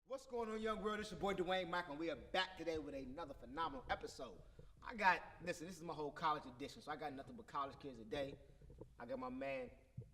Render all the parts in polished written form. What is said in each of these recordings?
What's going on, young world? It's your boy Dwayne Mack, and we are back today with another phenomenal episode. Listen, this is my whole college edition, so I got nothing but college kids today. I got my man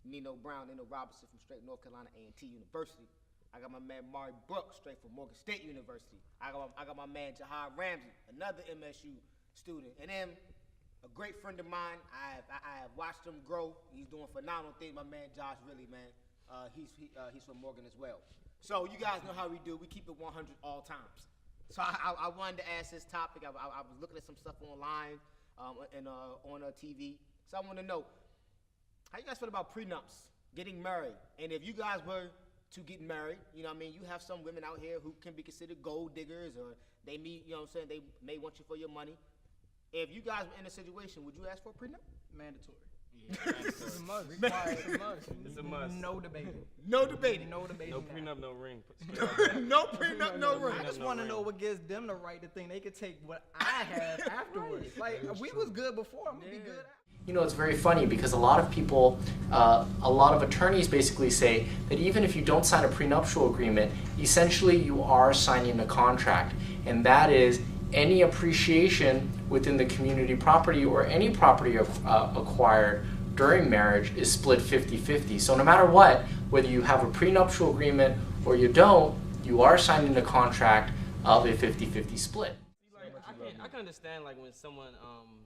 Nino Robinson from straight North Carolina A&T University. I got my man Mari Brooks, straight from Morgan State University. I got my man Jahad Ramsey, another MSU student. And then a great friend of mine, I have watched him grow. He's doing phenomenal things. My man Josh Riley, man. He's from Morgan as well. So you guys know how we do. We keep it 100 all times. So I wanted to ask this topic. I was looking at some stuff online and on TV. So I want to know, how you guys feel about prenups, getting married? And if you guys were to get married, you know what I mean, you have some women out here who can be considered gold diggers, or they meet, you know what I'm saying, they may want you for your money. If you guys were in a situation, would you ask for a prenup? Mandatory. Yeah, it's a must. It's a must. No debating. No debating. No debating. No prenup, no ring. No prenup, no ring. I just want to know what gives them the right to think they could take what I have afterwards. Like, we was good before, I'm going to be good after. You know, it's very funny because a lot of people, a lot of attorneys basically say that even if you don't sign a prenuptial agreement, essentially you are signing a contract. And that is any appreciation within the community property or any property acquired during marriage is split 50-50. So no matter what, whether you have a prenuptial agreement or you don't, you are signing a contract of a 50-50 split. I can understand, like, when someone,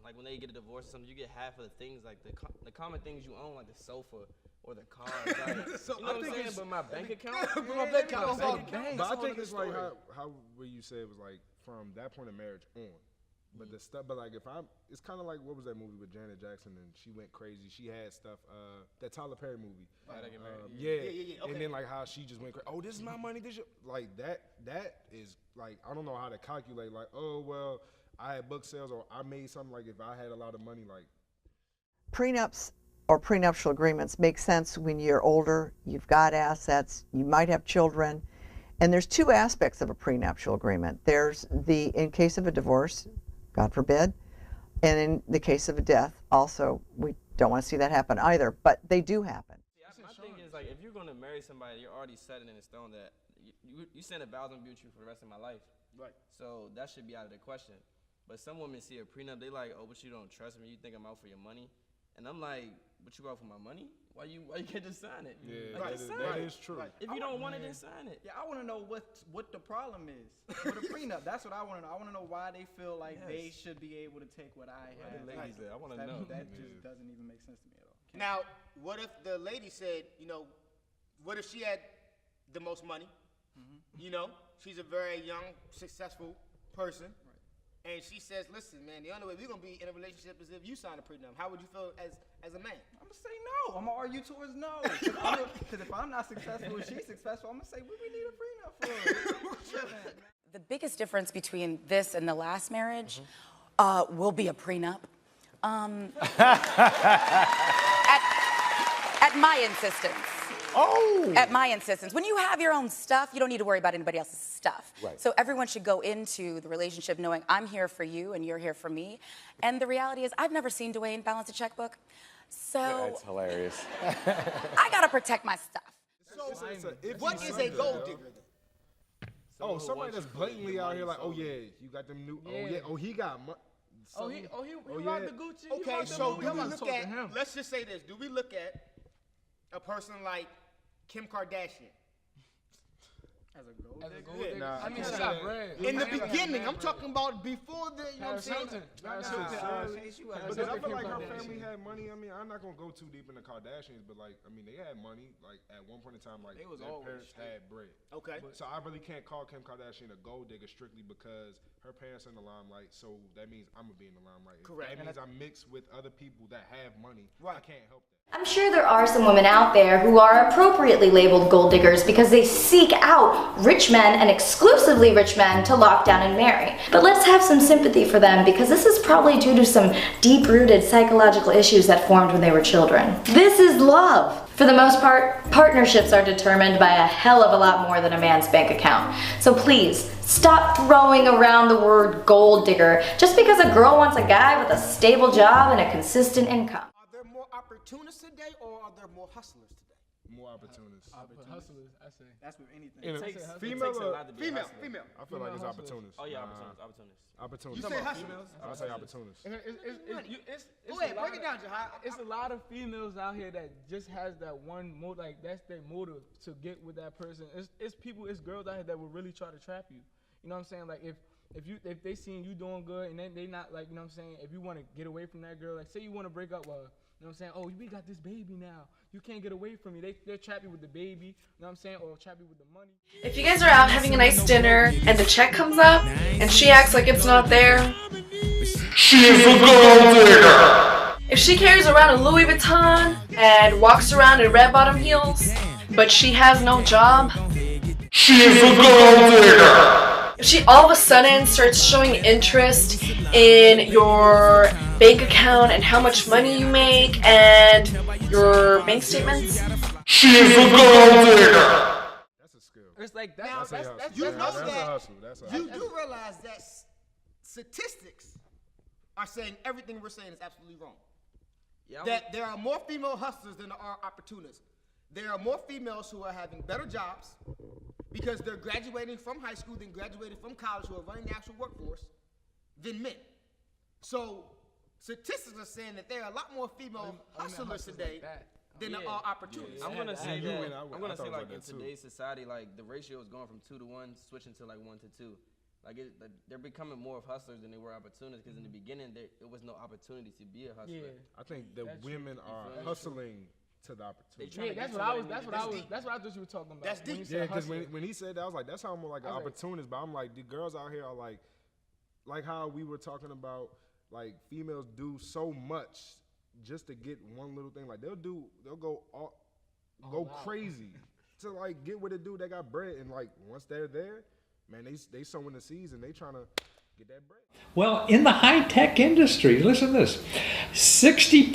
like, when they get a divorce or something, you get half of the things, like, the common things you own, like the sofa or the car. Like, so you know I what think I'm saying? it's, But my bank account? My bank account. But I think it's like how what you said was like from that point of marriage on. But the stuff, but like it's kind of like, what was that movie with Janet Jackson and she went crazy? She had stuff, that Tyler Perry movie. Yeah. Okay. And then like how she just went crazy. Oh, this is my money. This like that is like, I don't know how to calculate. Like, oh well, I had book sales or I made something. Like if I had a lot of money, like prenups or prenuptial agreements make sense when you're older. You've got assets. You might have children. And there's two aspects of a prenuptial agreement. There's in case of a divorce, God forbid, and in the case of a death, also, we don't want to see that happen either, but they do happen. Yeah, my thing is, like, if you're going to marry somebody, you're already setting in stone that you send a vows and be with you for the rest of my life. Right. So that should be out of the question. But some women see a prenup, they like, oh, but you don't trust me, you think I'm out for your money. And I'm like, but you out for my money? Why you can't just sign it? Yeah, like, that is true. Right. If you don't want it, then sign it. Yeah, I want to know what the problem is with a prenup. That's what I want to know. I want to know why they feel like they should be able to take what I have. The ladies there, I want to know. That just doesn't even make sense to me at all. now, what if the lady said, you know, what if she had the most money? You know, she's a very young, successful person. And she says, listen, man, the only way we're going to be in a relationship is if you sign a prenup. How would you feel as a man? I'm going to say no. I'm going to argue towards no. Because if I'm not successful and she's successful, I'm going to say, we need a prenup for it. The biggest difference between this and the last marriage will be a prenup. At my insistence. Oh! At my insistence. When you have your own stuff, you don't need to worry about anybody else's stuff. Right. So everyone should go into the relationship knowing I'm here for you and you're here for me. And the reality is, I've never seen Dwayne balance a checkbook. So That's hilarious. I gotta protect my stuff. So, what is a gold digger then? Oh, somebody that's blatantly out here like, oh yeah, you got them new, oh yeah, oh he got money. He rocked the Gucci. Okay, so do we look at, let's just say this, do we look at a person like Kim Kardashian? As a gold As a digger? gold digger. Nah, I mean, I she can't got say bread. In the She got beginning, mad I'm bread. talking about before the, you know what I'm Paris saying? Hilton. Paris Nah, Hilton. she was- Because I feel like her Kardashian. family had money. I mean, I'm not gonna go too deep in the Kardashians, but like, I mean, they had money. Like at one point in time, like They was their always parents straight. had bread. Okay. So I really can't call Kim Kardashian a gold digger strictly because her parents in the limelight. So that means I'm gonna be in the limelight. If Correct. That means I'm mixed with other people that have money. Right. I can't help that. I'm sure there are some women out there who are appropriately labeled gold diggers because they seek out rich men and exclusively rich men to lock down and marry. But let's have some sympathy for them because this is probably due to some deep-rooted psychological issues that formed when they were children. This is love. For the most part, partnerships are determined by a hell of a lot more than a man's bank account. So please, stop throwing around the word gold digger just because a girl wants a guy with a stable job and a consistent income. Are there more opportunists today or are there more hustlers today? More opportunists. Hustlers, I say. That's with anything. In a- It takes female a or lot to be a Female, hustler. female. I feel like it's Female opportunists. Oh yeah, Nah, opportunists. opportunists. You say hustlers? I say opportunists. It's Go a ahead, lot break it of- down, Jahai. It's a lot of females out here that just has that one motive, like that's their motive to get with that person. It's people, it's girls out here that will really try to trap you. You know what I'm saying? Like if they seen you doing good and then they not like, you know what I'm saying, if you want to get away from that girl, like say you want to break up with her, you know what I'm saying? Oh, we got this baby now. You can't get away from me. They'll trap you with the baby, you know what I'm saying? Or trap you with the money. If you guys are out having a nice dinner and the check comes up and she acts like it's not there, She's a gold digger. if she carries around a Louis Vuitton and walks around in red bottom heels, but she has no job, She's a gold digger. if she all of a sudden starts showing interest in your bank account and how much money you make and your bank statements, She's a gold digger. That's a skill. It's like Now, that's a hustle. that's you that's know That's a that hustle. That's a you hustle. do realize that statistics are saying everything we're saying is absolutely wrong. Yeah, That there are more female hustlers than there are opportunists. There are more females who are having better jobs because they're graduating from high school, then graduating from college, who are running the actual workforce than men. So statistics are saying that there are a lot more female hustlers today than there are opportunists. I'm gonna say you that. win. I I'm gonna thought say about like in that too. today's society, like the ratio is going from 2 to 1, switching to like 1 to 2. Like they're becoming more of hustlers than they were opportunists. Because in the beginning, there was no opportunity to be a hustler. yeah. I think the women are hustling to the opportunity. Trying Yeah, to that's get what I somebody was. That's to what I do was. this. That's what I thought you were talking about. That's when you deep. said Yeah, because hustler. when he said that, I was like, that's how I'm more like an I was like- opportunist. But I'm like, the girls out here are like how we were talking about, like females do so much just to get one little thing. Like they'll go crazy to like get with a dude that got bread, and like once they're there, man, they sowing the seeds and they trying to get that bread. Well, in the high-tech industry, listen to this, 60%,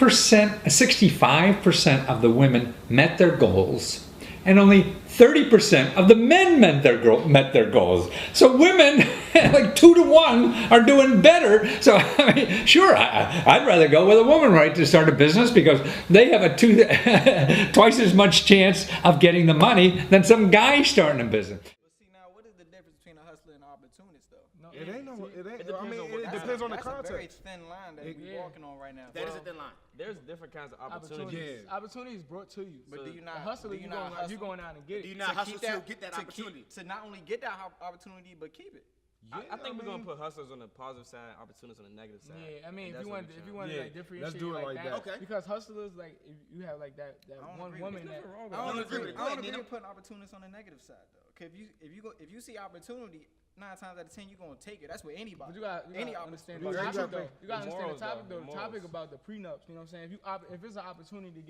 65% of the women met their goals, and only 30% of the men met their goals. So women, like 2 to 1, are doing better. So I mean, sure, I'd rather go with a woman, right, to start a business because they have a twice as much chance of getting the money than some guy starting a business. But see now, what is the difference between a hustler and an opportunist though? It ain't no. It ain't. depends I mean, on what it depends on the That's a very context. thin line that we're walking on right now. That is a thin line. There's different kinds of opportunities. Opportunities. Yeah. Opportunities brought to you. But do you not A hustler, do you not hustle? going out and get Do it. you not hustle keep to get that opportunity? to not only get that opportunity but keep it. I think we're gonna put hustlers on the positive side, opportunists on the negative side. Yeah, I mean, And if you that's what want, we're to trying like Yeah, differentiate let's do it like that. Okay. because hustlers, like, if you have like that I don't one agree with woman it. that. I don't agree. with it. I don't Go ahead, agree Nino. with putting opportunists on the negative side though. Cause if you see opportunity, 9 times out of 10 you're gonna take it. That's with anybody. But you got Any to understand Yeah, the you topic gotta though. think You got to the understand the morals, topic though, though. the The topic morals. about the prenups. You know what I'm saying? If it's an opportunity to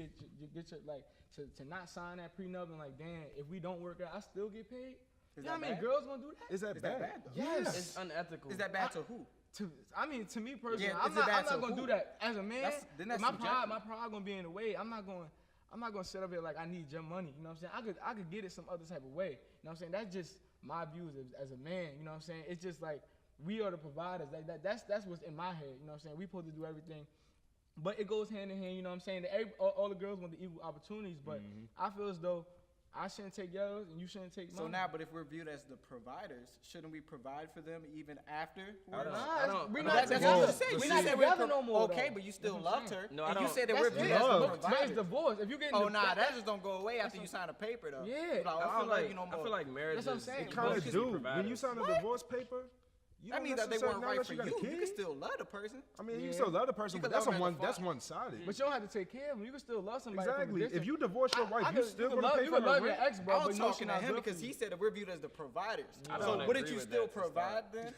get your like to not sign that prenup and like, damn, if we don't work out, I still get paid. You know what I mean? bad? Girls gonna do that. Is that Is that bad? bad though? Yes. It's unethical. Is that bad to who? I mean, to me personally, Yeah, I'm is it bad not to gonna who? do that as a man. Then that's my subjective. pride gonna be in the way. I'm not gonna sit up here like I need your money. You know what I'm saying? I could get it some other type of way. You know what I'm saying? That's just my views as a man. You know what I'm saying? It's just like we are the providers. Like that's what's in my head. You know what I'm saying? We supposed to do everything. But it goes hand in hand, you know what I'm saying? All the girls want the equal opportunities, but I feel as though I shouldn't take yours and you shouldn't take mine. So now, but if we're viewed as the providers, shouldn't we provide for them even after? We're not That's together. what you say. We're We not said together no more. Okay, though. but you still That's what I'm loved her. saying. No, I and you don't. said that That's we're viewed it. as the But it's providers. divorce. If you get Oh nah, that just don't go away after you sign a paper though. Yeah. Like, I I feel like you no I more. feel like marriage That's what I'm is saying. It kind of supposed to be do. When providers. you sign a divorce paper, you That don't means that they necessarily- weren't now right that for got a you. You kid, can still love the person. I mean, you Yeah. can still love the person, You but can love them as a that's father. one-sided. But you don't have to take care of them. You can still love somebody. from a Exactly. If distance. you divorce your wife, you still gonna pay you for can her love your rent. ex, bro. I'm but talking to not him good because for he you. said that we're viewed as the providers. I So don't wouldn't agree you with still that, provide then?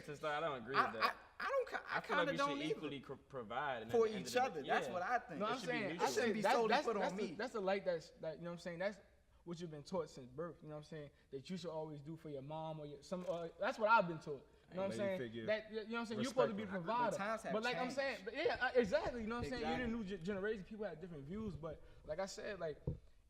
To start, I don't agree with that. I I feel kind like of we don't should either. equally provide and For at the end each of the other. day- That's yeah. what I think. No, I'm It should be saying, mutual. It shouldn't be solely put on me. That's the light that you know what I'm saying. That's what you've been taught since birth. You know what I'm saying? That you should always do for your mom or some. That's what I've been taught. You know what I'm Lady saying? figure. That you know what I'm saying. You're supposed to be the Respect her. provider. But times have But like I'm changed. saying, but yeah, exactly. You know what I'm saying? Exactly. You're the new generation. People have different views. But like I said, like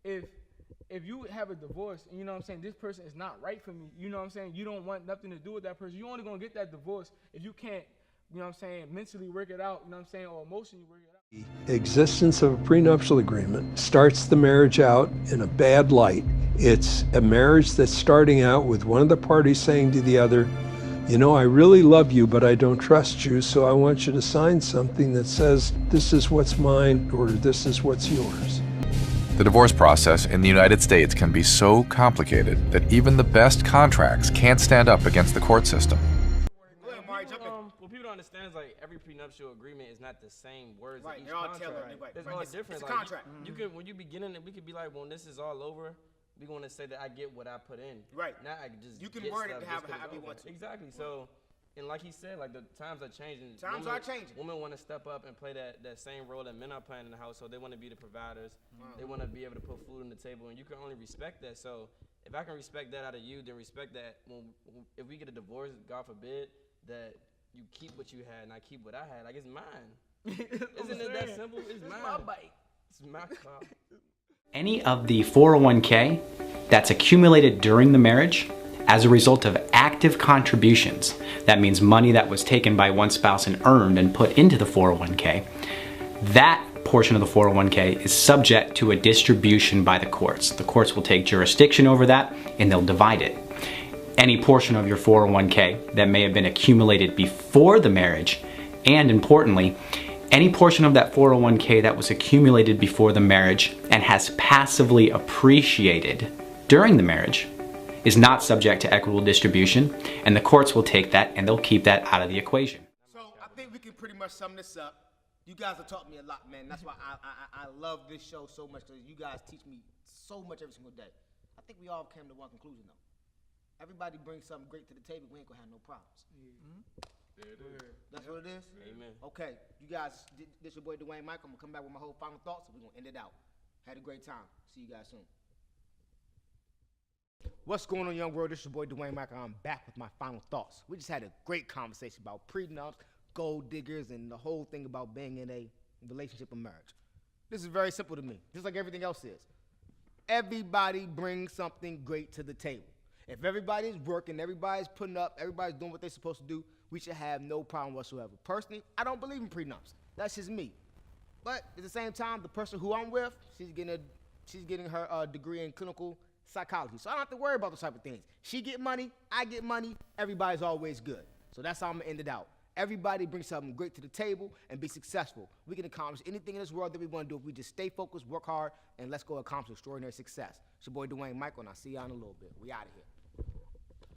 if you have a divorce and you know what I'm saying, this person is not right for me. You know what I'm saying? You don't want nothing to do with that person. You're only gonna get that divorce if you can't. You know what I'm saying? Mentally work it out. You know what I'm saying? Or emotionally work it out. The existence of a prenuptial agreement starts the marriage out in a bad light. It's a marriage that's starting out with one of the parties saying to the other, you know, I really love you, but I don't trust you, so I want you to sign something that says this is what's mine or this is what's yours. The divorce process in the United States can be so complicated that even the best contracts can't stand up against the court system. What people don't understand is like every prenuptial agreement is not the same words. Right, in each they're all contract. tailored, right. It's Right, all it's- different. it's a Like, contract. You could when you begin it, we could be like, when this is all over, we want to say that I get what I put in. Right. Not I just You can get word it stuff to just have 'cause it's however you over. want to. Exactly. So, and like he said, like the times are changing. Times are changing. Women want to step up and play that same role that men are playing in the household. They want to be the providers. They want to be able to put food on the table, and you can only respect that. So if I can respect that out of you, then respect that if we get a divorce, God forbid, that you keep what you had and I keep what I had. Like, it's mine. Isn't it that simple? It's mine. my bike. It's my car. Any of the 401k that's accumulated during the marriage as a result of active contributions, that means money that was taken by one spouse and earned and put into the 401k, that portion of the 401k is subject to a distribution by the courts. The courts will take jurisdiction over that and they'll divide it. Any portion of your 401k that may have been accumulated before the marriage, and importantly, any portion of that 401k that was accumulated before the marriage and has passively appreciated during the marriage is not subject to equitable distribution, and the courts will take that and they'll keep that out of the equation. So I think we can pretty much sum this up. You guys have taught me a lot, man. That's why I love this show so much, because you guys teach me so much every single day. I think we all came to one conclusion, though. Everybody brings something great to the table, we ain't gonna have no problems. That's what it is? Amen. Okay, you guys, this your boy Dwayne Michael. I'm gonna come back with my whole final thoughts, and we're gonna end it out. Had a great time. See you guys soon. What's going on, young world? This is your boy Dwayne Michael. I'm back with my final thoughts. We just had a great conversation about prenups, gold diggers, and the whole thing about being in a relationship and marriage. This is very simple to me, just like everything else is. Everybody brings something great to the table. If everybody's working, everybody's putting up, everybody's doing what they're supposed to do, we should have no problem whatsoever. Personally, I don't believe in prenups. That's just me. But at the same time, the person who I'm with, she's getting her degree in clinical psychology. So I don't have to worry about those type of things. She get money, I get money, everybody's always good. So that's how I'm gonna end it out. Everybody brings something great to the table and be successful. We can accomplish anything in this world that we want to do if we just stay focused, work hard, and let's go accomplish extraordinary success. It's your boy Dwayne Michael, and I'll see y'all in a little bit. We out of here.